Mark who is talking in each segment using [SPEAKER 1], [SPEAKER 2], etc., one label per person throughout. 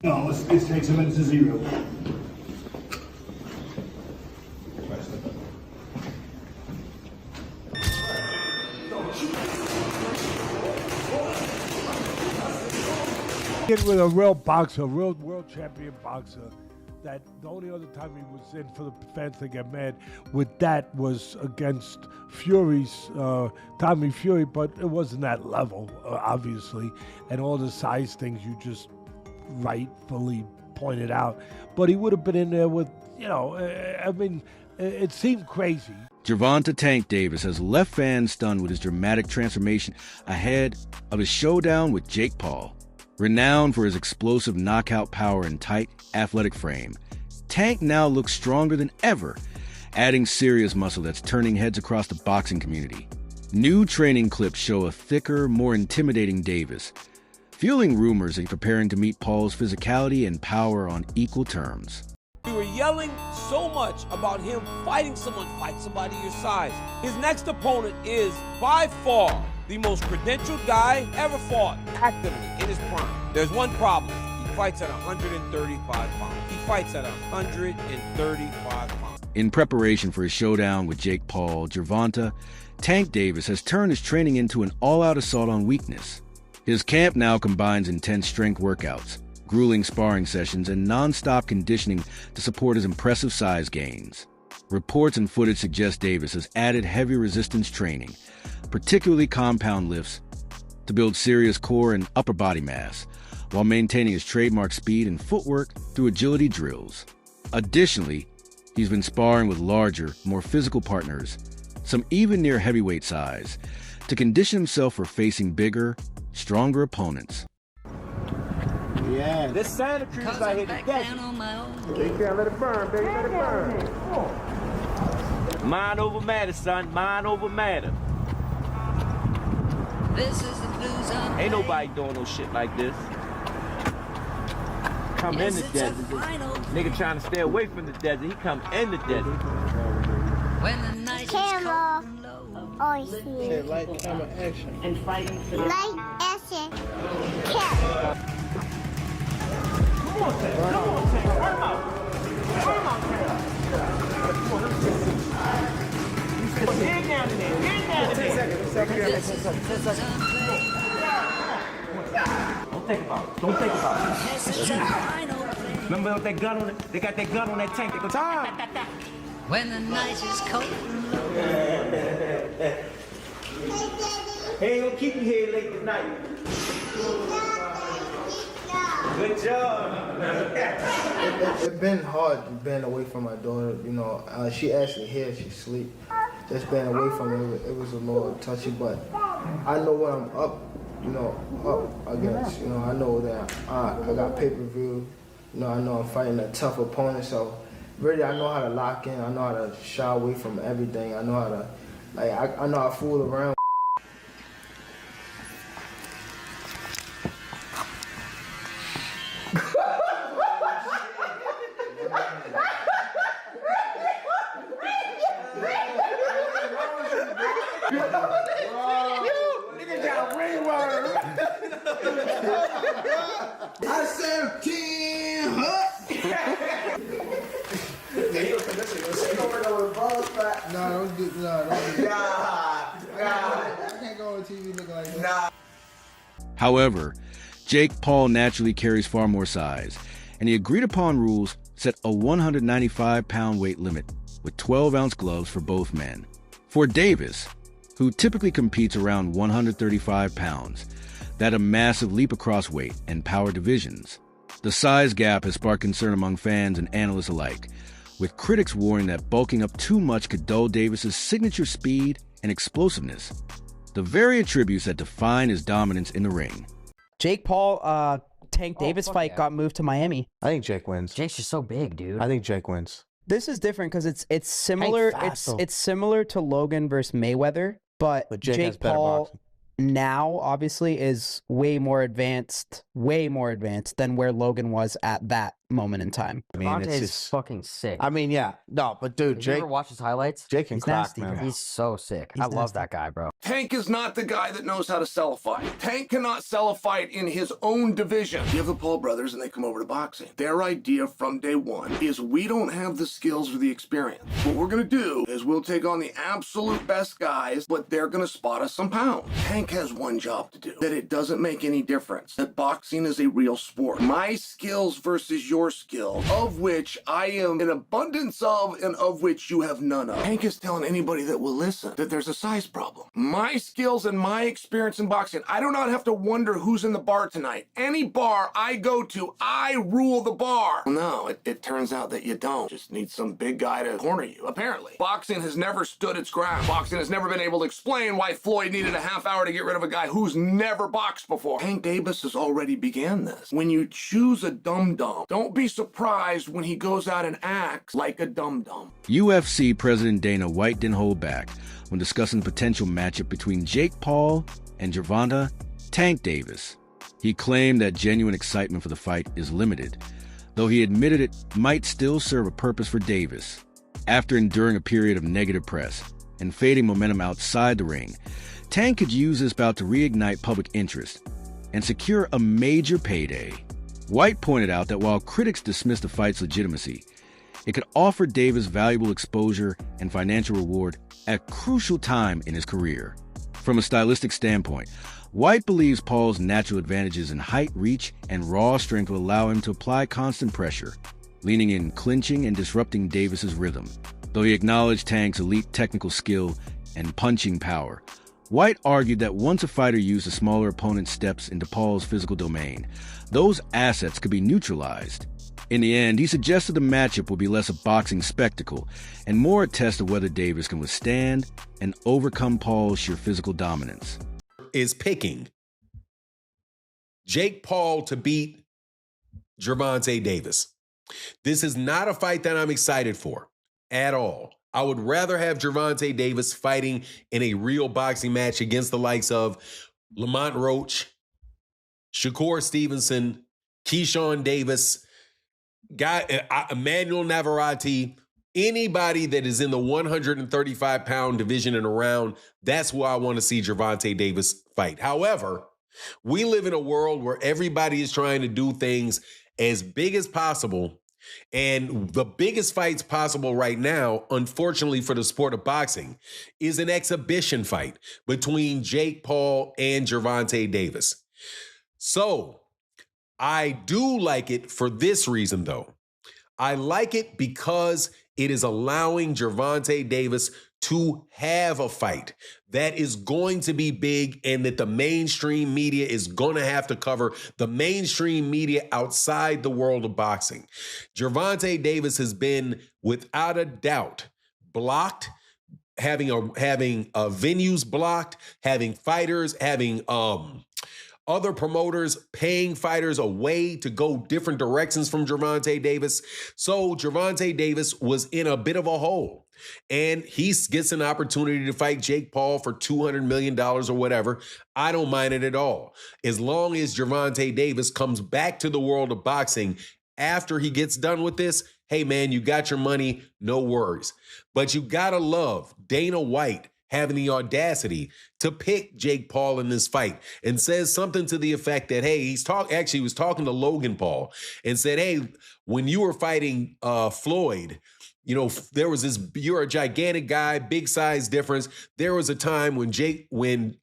[SPEAKER 1] No, it takes a minute to zero. With a real boxer, a real world champion boxer, that the only other time he was in for the fans to get mad with that was against Fury's, Tommy Fury, but it wasn't that level, obviously, and all the size things you just rightfully pointed out. But he would have been in there with, you know, I mean, it seemed crazy.
[SPEAKER 2] Gervonta Tank Davis has left fans stunned with his dramatic transformation ahead of his showdown with Jake Paul. Renowned for his explosive knockout power and tight, athletic frame, Tank now looks stronger than ever, adding serious muscle that's turning heads across the boxing community. New training clips show a thicker, more intimidating Davis, fueling rumors he's preparing to meet Paul's physicality and power on equal terms.
[SPEAKER 3] We were yelling so much about him fighting someone, fight somebody your size. His next opponent is, by far, the most credentialed guy ever fought actively in his prime. There's one problem. He fights at 135 pounds. He fights at 135 pounds.
[SPEAKER 2] In preparation for his showdown with Jake Paul, Gervonta Tank Davis has turned his training into an all-out assault on weakness. His camp now combines intense strength workouts, grueling sparring sessions, and non-stop conditioning to support his impressive size gains. Reports and footage suggest Davis has added heavy resistance training, particularly compound lifts, to build serious core and upper body mass, while maintaining his trademark speed and footwork through agility drills. Additionally, he's been sparring with larger, more physical partners, some even near heavyweight size, to condition himself for facing bigger, stronger opponents.
[SPEAKER 3] Yeah. This Santa Cruz out here to get you. You can't let it burn, baby. Let it burn. Mind over matter, son. Mind over matter.
[SPEAKER 4] This is the blues on.
[SPEAKER 3] Ain't nobody doing no shit like this. Come in the desert. Nigga trying to stay away from the desert. He come in the desert.
[SPEAKER 4] When the night
[SPEAKER 5] Camera. Oh,
[SPEAKER 6] Okay, light, camera, action.
[SPEAKER 4] and fighting for the
[SPEAKER 5] Light, action, camera.
[SPEAKER 3] Come on, Ted. Come on, Ted. Hurt him out. Hurt him out, Ted. Dig down in there. Dig down in there. 10 seconds. Don't think about it. Don't think about it. Remember that gun on it? They got that gun on that tank. They go, time.
[SPEAKER 4] when the night is cold and low.
[SPEAKER 3] He ain't gonna keep you here late tonight. Good job.
[SPEAKER 6] It's been hard being away from my daughter. You know, she actually here, she sleep. Just being away from her, it was a little touchy, but I know when I'm up, you know, up against, you know, I know that I got pay-per-view. You know, I know I'm fighting a tough opponent, so really I know how to lock in. I know how to shy away from everything. I know how to, like, I know how to fool around.
[SPEAKER 7] I said 10
[SPEAKER 6] No, don't do that. I can't go on TV looking like that.
[SPEAKER 2] However, Jake Paul naturally carries far more size, and the agreed-upon rules set a 195-pound weight limit with 12-ounce gloves for both men. For Davis, who typically competes around 135 pounds, that a massive leap across weight and power divisions. The size gap has sparked concern among fans and analysts alike, with critics warning that bulking up too much could dull Davis's signature speed and explosiveness, the very attributes that define his dominance in the ring.
[SPEAKER 8] Jake Paul, Tank Davis fight got moved to Miami.
[SPEAKER 9] I think Jake wins.
[SPEAKER 10] Jake's just so big, dude.
[SPEAKER 9] I think Jake wins.
[SPEAKER 8] This is different because it's similar. It's similar to Logan versus Mayweather, but
[SPEAKER 9] Jake has
[SPEAKER 8] Jake
[SPEAKER 9] better
[SPEAKER 8] Paul
[SPEAKER 9] boxing.
[SPEAKER 8] now obviously is way more advanced than where Logan was at that moment in time.
[SPEAKER 9] I mean, it's
[SPEAKER 10] Gervonta's
[SPEAKER 9] just
[SPEAKER 10] fucking sick.
[SPEAKER 9] I mean, yeah. No, but dude,
[SPEAKER 10] Did you
[SPEAKER 9] Jake
[SPEAKER 10] ever watch his highlights?
[SPEAKER 9] Jake can
[SPEAKER 8] He's
[SPEAKER 9] crack,
[SPEAKER 8] nasty,
[SPEAKER 9] man.
[SPEAKER 8] bro.
[SPEAKER 10] He's so sick. I love
[SPEAKER 8] nasty.
[SPEAKER 10] that guy, bro.
[SPEAKER 7] Tank is not the guy that knows how to sell a fight. Tank cannot sell a fight in his own division. You have the Paul brothers and they come over to boxing. Their idea from day one is we don't have the skills or the experience. What we're gonna do is we'll take on the absolute best guys, but they're gonna spot us some pounds. Tank has one job to do, that it doesn't make any difference, that boxing is a real sport. My skills versus your skills, of which I am an abundance of and of which you have none of. Tank is telling anybody that will listen that there's a size problem. My skills and my experience in boxing, I do not have to wonder who's in the bar tonight. Any bar I go to, I rule the bar. No, it turns out that you don't. Just need some big guy to corner you, apparently. Boxing has never stood its ground. Boxing has never been able to explain why Floyd needed a half hour to get rid of a guy who's never boxed before. Tank Davis has already began this. When you choose a dum-dum, don't be surprised when he goes out and acts like a dum-dum.
[SPEAKER 2] UFC President Dana White didn't hold back when discussing potential matchup between Jake Paul and Gervonta Tank Davis. He claimed that genuine excitement for the fight is limited, though he admitted it might still serve a purpose for Davis. After enduring a period of negative press and fading momentum outside the ring, Tank could use this bout to reignite public interest and secure a major payday. White pointed out that while critics dismissed the fight's legitimacy, it could offer Davis valuable exposure and financial reward at a crucial time in his career. From a stylistic standpoint, White believes Paul's natural advantages in height, reach, and raw strength will allow him to apply constant pressure, leaning in, clinching, and disrupting Davis's rhythm. Though he acknowledged Tank's elite technical skill and punching power, White argued that once a fighter used a smaller opponent's steps into Paul's physical domain, those assets could be neutralized. In the end, he suggested the matchup will be less a boxing spectacle and more a test of whether Davis can withstand and overcome Paul's sheer physical dominance.
[SPEAKER 11] Is picking Jake Paul to beat Gervonta Davis. This is not a fight that I'm excited for at all. I would rather have Gervonta Davis fighting in a real boxing match against the likes of Lamont Roach, Shakur Stevenson, Keyshawn Davis, Emmanuel Navarrete, anybody that is in the 135-pound division and around. That's where I want to see Gervonta Davis fight. However, we live in a world where everybody is trying to do things as big as possible. And the biggest fights possible right now, unfortunately for the sport of boxing, is an exhibition fight between Jake Paul and Gervonta Davis. So I do like it for this reason, though. I like it because it is allowing Gervonta Davis to have a fight that is going to be big and that the mainstream media is going to have to cover, the mainstream media outside the world of boxing. Gervonta Davis has been, without a doubt, blocked, having venues blocked, having fighters, having other promoters paying fighters away to go different directions from Gervonta Davis. So Gervonta Davis was in a bit of a hole. And he gets an opportunity to fight Jake Paul for $200 million or whatever. I don't mind it at all. As long as Gervonta Davis comes back to the world of boxing after he gets done with this, hey man, you got your money, no worries. But you gotta love Dana White having the audacity to pick Jake Paul in this fight and says something to the effect that, hey, he was talking to Logan Paul and said, hey, when you were fighting Floyd, you know, there was this, you're a gigantic guy, big size difference. There was a time when Floyd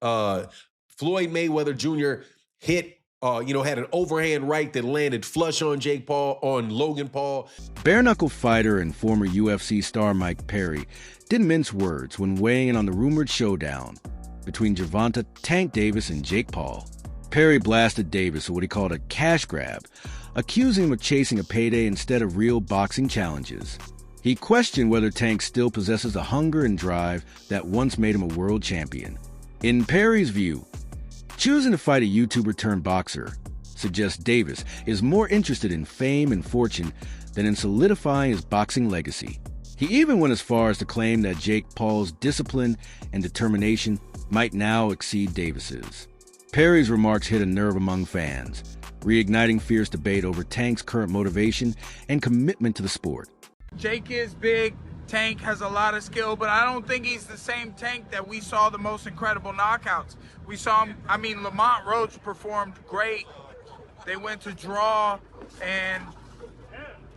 [SPEAKER 11] Mayweather Jr. hit, had an overhand right that landed flush on Logan Paul.
[SPEAKER 2] Bare knuckle fighter and former UFC star Mike Perry didn't mince words when weighing in on the rumored showdown between Gervonta Tank Davis and Jake Paul. Perry blasted Davis for what he called a cash grab, accusing him of chasing a payday instead of real boxing challenges. He questioned whether Tank still possesses the hunger and drive that once made him a world champion. In Perry's view, choosing to fight a YouTuber-turned-boxer suggests Davis is more interested in fame and fortune than in solidifying his boxing legacy. He even went as far as to claim that Jake Paul's discipline and determination might now exceed Davis's. Perry's remarks hit a nerve among fans, reigniting fierce debate over Tank's current motivation and commitment to the sport.
[SPEAKER 9] Jake is big. Tank has a lot of skill, but I don't think he's the same Tank that we saw the most incredible knockouts. We saw him, I mean, Lamont Roach performed great. They went to draw, and,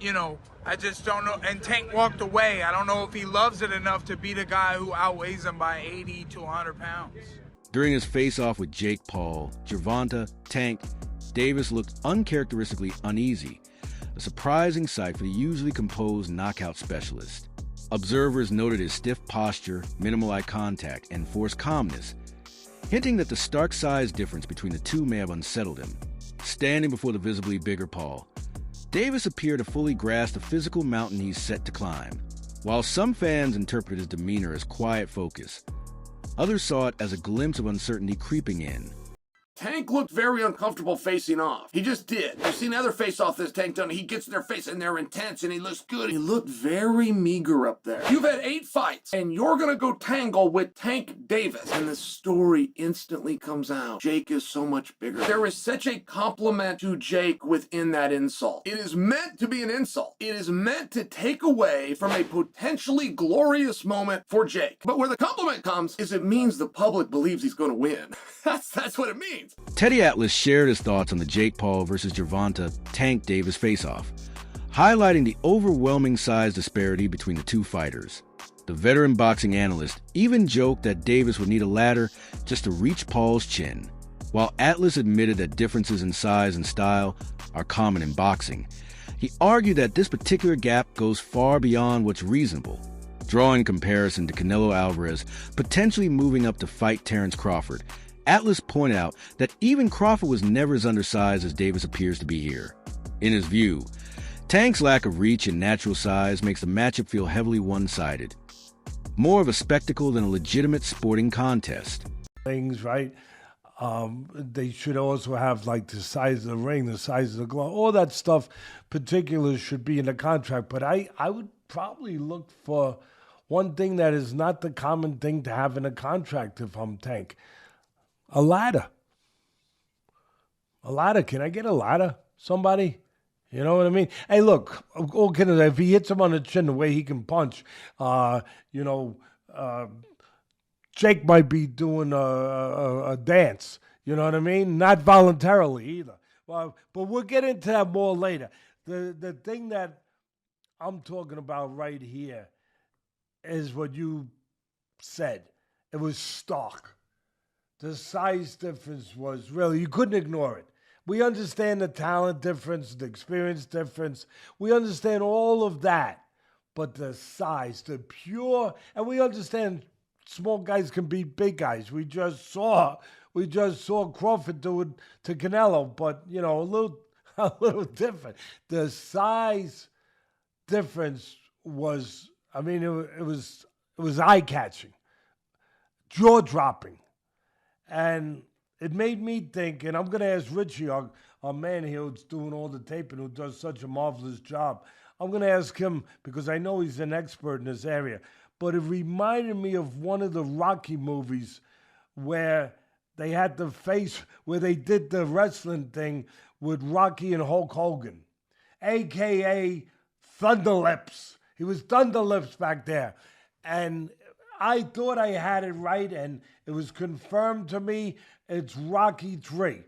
[SPEAKER 9] you know, I just don't know. And Tank walked away. I don't know if he loves it enough to beat a guy who outweighs him by 80 to 100 pounds.
[SPEAKER 2] During his face-off with Jake Paul, Gervonta, Tank, Davis looked uncharacteristically uneasy, a surprising sight for the usually composed knockout specialist. Observers noted his stiff posture, minimal eye contact, and forced calmness, hinting that the stark size difference between the two may have unsettled him. Standing before the visibly bigger Paul, Davis appeared to fully grasp the physical mountain he's set to climb. While some fans interpreted his demeanor as quiet focus, others saw it as a glimpse of uncertainty creeping in.
[SPEAKER 7] Tank looked very uncomfortable facing off. He just did. I've seen other face-off this Tank done. He gets in their face and they're intense and he looks good. He looked very meager up there. You've had 8 fights and you're gonna go tangle with Tank Davis. And the story instantly comes out. Jake is so much bigger. There is such a compliment to Jake within that insult. It is meant to be an insult. It is meant to take away from a potentially glorious moment for Jake. But where the compliment comes is it means the public believes he's gonna win. That's what it means.
[SPEAKER 2] Teddy Atlas shared his thoughts on the Jake Paul versus Gervonta Tank Davis face-off, highlighting the overwhelming size disparity between the two fighters. The veteran boxing analyst even joked that Davis would need a ladder just to reach Paul's chin. While Atlas admitted that differences in size and style are common in boxing, he argued that this particular gap goes far beyond what's reasonable, drawing comparison to Canelo Alvarez potentially moving up to fight Terence Crawford. Atlas pointed out that even Crawford was never as undersized as Davis appears to be here. In his view, Tank's lack of reach and natural size makes the matchup feel heavily one-sided, more of a spectacle than a legitimate sporting contest.
[SPEAKER 1] Things, right? They should also have like the size of the ring, the size of the glove, all that stuff. Particulars should be in the contract, but I would probably look for one thing that is not the common thing to have in a contract if I'm Tank. A ladder. A ladder. Can I get a ladder? Somebody? You know what I mean? Hey, look, if he hits him on the chin the way he can punch, Jake might be doing a dance. You know what I mean? Not voluntarily either. But we'll get into that more later. The thing that I'm talking about right here is what you said. It was stark. The size difference was really, you couldn't ignore it. We understand the talent difference, the experience difference. We understand all of that. But the size, the pure, and we understand small guys can beat big guys. We just saw Crawford do it to Canelo, but you know, a little different. The size difference was, I mean, it was eye-catching, jaw-dropping. And it made me think, and I'm going to ask Richie, our man here who's doing all the taping, who does such a marvelous job. I'm going to ask him, because I know he's an expert in this area, but it reminded me of one of the Rocky movies where they had the face, where they did the wrestling thing with Rocky and Hulk Hogan, a.k.a. Thunderlips. He was Thunderlips back there. And I thought I had it right, and it was confirmed to me. It's Rocky 3.